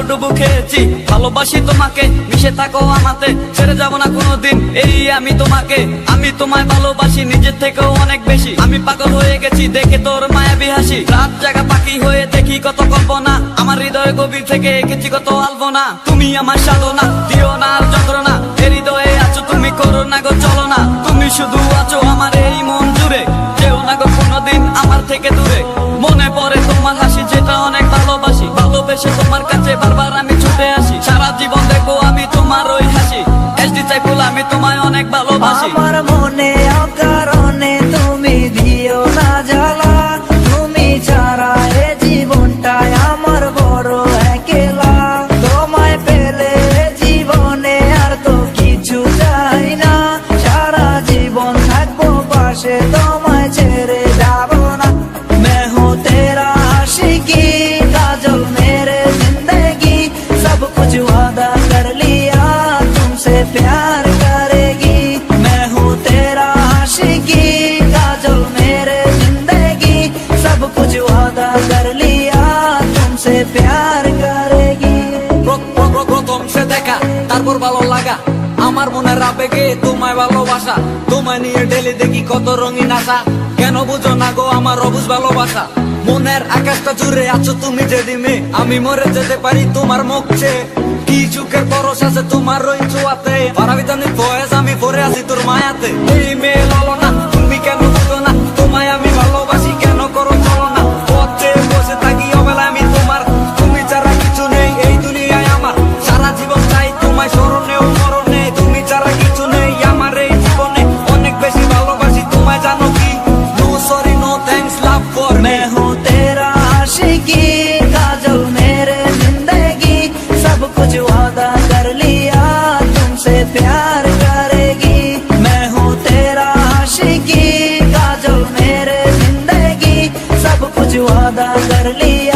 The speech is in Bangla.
হাবুডুবু খেয়েছি, ভালোবাসি তোমাকে, মিশে থাকো আমাতে, ছেড়ে যাব না কোনোদিন এই আমি তোমাকে। আমি তোমায় ভালোবাসি নিজের থেকেও অনেক বেশি, আমি পাগল হয়ে গেছি দেখে তোর মায়াবী হাসি। রাত জাগা পাখি হয়ে দেখি কত কল্পনা, আমার হৃদয় গভীর থেকে এঁকেছি কত আলপনা। তুমি আমার সাধনা, দিও না আর যন্ত্রণা, এ হৃদয়ে আছো তুমি, করো না গো চলো না। তুমি শুধু আছো আমার এই মন জুড়ে, যেও না গো কোনোদিন আমার থেকে দূরে। মনে পড়ে তোমার হাসি যেটা অনেক ভালোবাসি, ভালোবেসে তোমার কাছে বারবার আমি ছুটে আসি। সারা জীবন দেখবো আমি তোমার ওই হাসি, এসডি সাইফুল আমি তোমায় অনেক ভালোবাসি। আমার মনে অকারণে তুমি দিও না জ্বালা, তুমি ছাড়া এ জীবনটাই আমার বড় একলা। তোমায় পেলে জীবনে আর তো কিছু চাই না, সারা জীবন থাকবো পাশে, তোমায় ছেড়ে যাব না। मैं हूँ तेरा आशिकी, काजल मेरे जिंदगी, सब कुछ वादा कर लिया तुमसे प्यार करेगी। मैं हूँ तेरा आशिकी, काजल मेरे जिंदगी, सब कुछ वादा कर लिया तुमसे प्यार करेगी। প্রথম সে দেখা তারপর ভালো লাগা, আমার মনের আবেগে তোমায় ভালোবাসা। তোমায় নিয়ে ডেলি দেখি কত রঙিন আশা, কেন বুঝো না গো আমার অবুঝ ভালোবাসা। মনের আকাশটা জুড়ে আছো তুমি যেদিনে, আমি মরে যেতে পারি তোমার মুখ চেয়ে। কি চোখের পরশ আছে তোমার ওই ছোঁয়াতে, পারাবিতানি বয়স আমি পরে আছি তোর মায়াতে। এই মেয়ে ললো না, তুমি কেন বুঝো না, তোমায় আমি ভালোবাসি কেন করো চলো না। পথে বসে থাকি অবেলা আমি তোমার, তুমি ছাড়া কিছু নেই এই দুনিয়ায় আমার। সারা জীবন চাই তোমায় স্মরণে ও মরণে, তুমি ছাড়া কিছু নেই আমার এই জীবনে। অনেক বেশি ভালোবাসি তোমায় জানো কি, no sorry no thanks love for me. मैं हूँ तेरा आशिकी, काजल मेरे जिंदगी, सब कुछ वादा कर लिया तुमसे प्यार करेगी। मैं हूँ तेरा आशिकी, काजल मेरे जिंदगी, सब कुछ वादा कर लिया